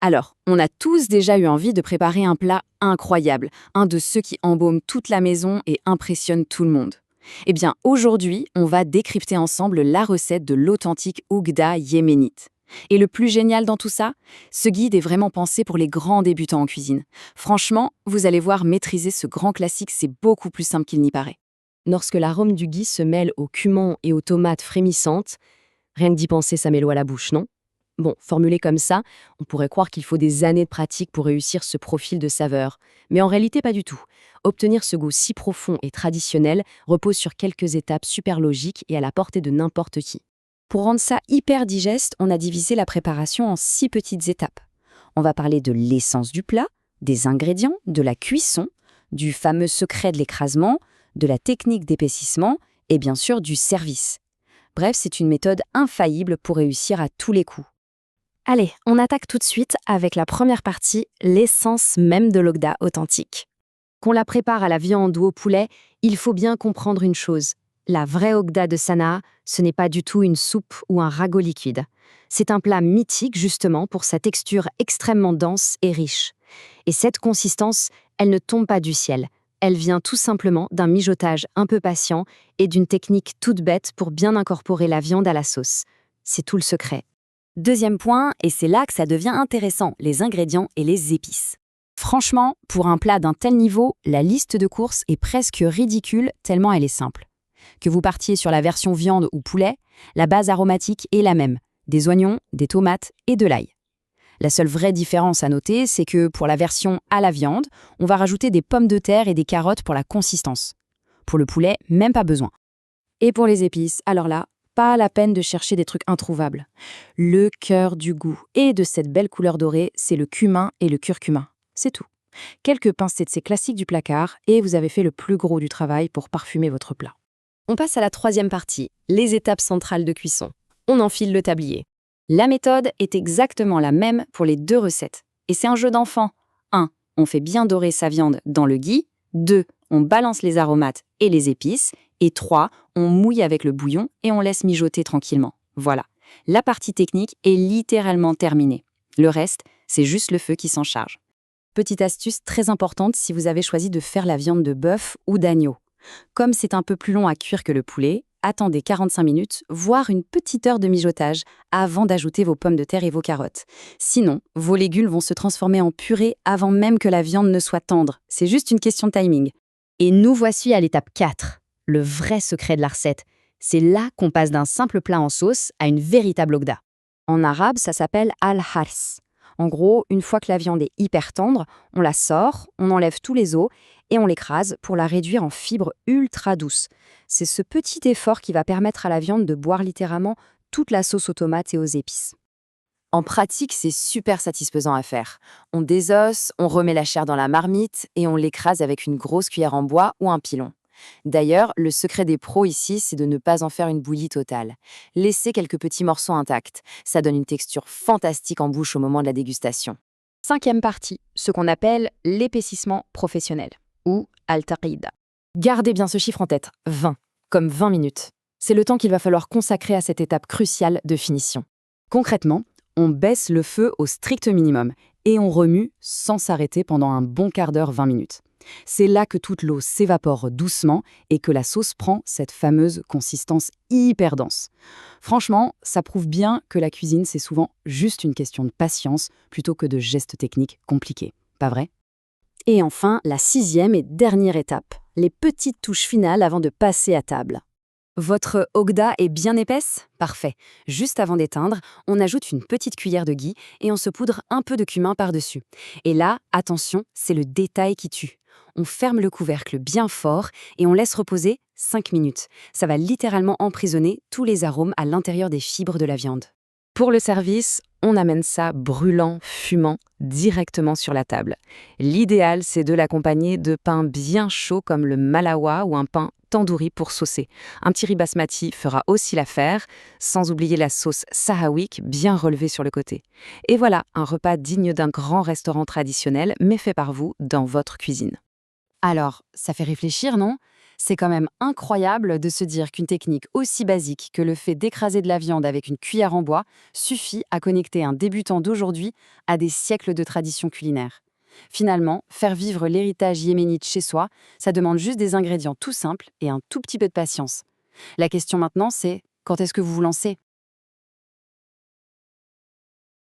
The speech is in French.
Alors, on a tous déjà eu envie de préparer un plat incroyable, un de ceux qui embaument toute la maison et impressionnent tout le monde. Eh bien, aujourd'hui, on va décrypter ensemble la recette de l'authentique ougda yéménite. Et le plus génial dans tout ça, ce guide est vraiment pensé pour les grands débutants en cuisine. Franchement, vous allez voir, maîtriser ce grand classique, c'est beaucoup plus simple qu'il n'y paraît. Lorsque l'arôme du gui se mêle au cumin et aux tomates frémissantes, rien que d'y penser, ça met l'eau à la bouche, non? Bon, formulé comme ça, on pourrait croire qu'il faut des années de pratique pour réussir ce profil de saveur. Mais en réalité, pas du tout. Obtenir ce goût si profond et traditionnel repose sur quelques étapes super logiques et à la portée de n'importe qui. Pour rendre ça hyper digeste, on a divisé la préparation en 6 petites étapes. On va parler de l'essence du plat, des ingrédients, de la cuisson, du fameux secret de l'écrasement, de la technique d'épaississement et bien sûr du service. Bref, c'est une méthode infaillible pour réussir à tous les coups. Allez, on attaque tout de suite avec la première partie, l'essence même de l'Ogda authentique. Qu'on la prépare à la viande ou au poulet, il faut bien comprendre une chose. La vraie Ogda de Sanaa, ce n'est pas du tout une soupe ou un ragoût liquide. C'est un plat mythique justement pour sa texture extrêmement dense et riche. Et cette consistance, elle ne tombe pas du ciel. Elle vient tout simplement d'un mijotage un peu patient et d'une technique toute bête pour bien incorporer la viande à la sauce. C'est tout le secret. Deuxième point, et c'est là que ça devient intéressant, les ingrédients et les épices. Franchement, pour un plat d'un tel niveau, la liste de courses est presque ridicule tellement elle est simple. Que vous partiez sur la version viande ou poulet, la base aromatique est la même, des oignons, des tomates et de l'ail. La seule vraie différence à noter, c'est que pour la version à la viande, on va rajouter des pommes de terre et des carottes pour la consistance. Pour le poulet, même pas besoin. Et pour les épices, alors là, pas la peine de chercher des trucs introuvables. Le cœur du goût et de cette belle couleur dorée, c'est le cumin et le curcuma. C'est tout. Quelques pincées de ces classiques du placard et vous avez fait le plus gros du travail pour parfumer votre plat. On passe à la troisième partie, les étapes centrales de cuisson. On enfile le tablier. La méthode est exactement la même pour les deux recettes. Et c'est un jeu d'enfant. 1. On fait bien dorer sa viande dans le ghee. 2. On balance les aromates et les épices. Et 3. On mouille avec le bouillon et on laisse mijoter tranquillement. Voilà. La partie technique est littéralement terminée. Le reste, c'est juste le feu qui s'en charge. Petite astuce très importante si vous avez choisi de faire la viande de bœuf ou d'agneau. Comme c'est un peu plus long à cuire que le poulet, attendez 45 minutes, voire une petite heure de mijotage avant d'ajouter vos pommes de terre et vos carottes. Sinon, vos légumes vont se transformer en purée avant même que la viande ne soit tendre. C'est juste une question de timing. Et nous voici à l'étape 4, le vrai secret de la recette. C'est là qu'on passe d'un simple plat en sauce à une véritable ogda. En arabe, ça s'appelle al-hars. En gros, une fois que la viande est hyper tendre, on la sort, on enlève tous les os et on l'écrase pour la réduire en fibres ultra douces. C'est ce petit effort qui va permettre à la viande de boire littéralement toute la sauce aux tomates et aux épices. En pratique, c'est super satisfaisant à faire. On désosse, on remet la chair dans la marmite et on l'écrase avec une grosse cuillère en bois ou un pilon. D'ailleurs, le secret des pros ici, c'est de ne pas en faire une bouillie totale. Laissez quelques petits morceaux intacts. Ça donne une texture fantastique en bouche au moment de la dégustation. Cinquième partie, ce qu'on appelle l'épaississement professionnel, ou al-taqida. Gardez bien ce chiffre en tête, 20, comme 20 minutes. C'est le temps qu'il va falloir consacrer à cette étape cruciale de finition. Concrètement, on baisse le feu au strict minimum et on remue sans s'arrêter pendant un bon quart d'heure, 20 minutes. C'est là que toute l'eau s'évapore doucement et que la sauce prend cette fameuse consistance hyper dense. Franchement, ça prouve bien que la cuisine, c'est souvent juste une question de patience plutôt que de gestes techniques compliqués. Pas vrai? Et enfin, la 6e et dernière étape, les petites touches finales avant de passer à table. Votre ogda est bien épaisse? Parfait. Juste avant d'éteindre, on ajoute une petite cuillère de ghee et on saupoudre un peu de cumin par-dessus. Et là, attention, c'est le détail qui tue. On ferme le couvercle bien fort et on laisse reposer 5 minutes. Ça va littéralement emprisonner tous les arômes à l'intérieur des fibres de la viande. Pour le service, on amène ça brûlant, fumant, directement sur la table. L'idéal, c'est de l'accompagner de pain bien chaud comme le malawa ou un pain tandoori pour saucer. Un petit riz basmati fera aussi l'affaire, sans oublier la sauce sahawik bien relevée sur le côté. Et voilà, un repas digne d'un grand restaurant traditionnel, mais fait par vous dans votre cuisine. Alors, ça fait réfléchir, non? C'est quand même incroyable de se dire qu'une technique aussi basique que le fait d'écraser de la viande avec une cuillère en bois suffit à connecter un débutant d'aujourd'hui à des siècles de tradition culinaire. Finalement, faire vivre l'héritage yéménite chez soi, ça demande juste des ingrédients tout simples et un tout petit peu de patience. La question maintenant, c'est quand est-ce que vous vous lancez ?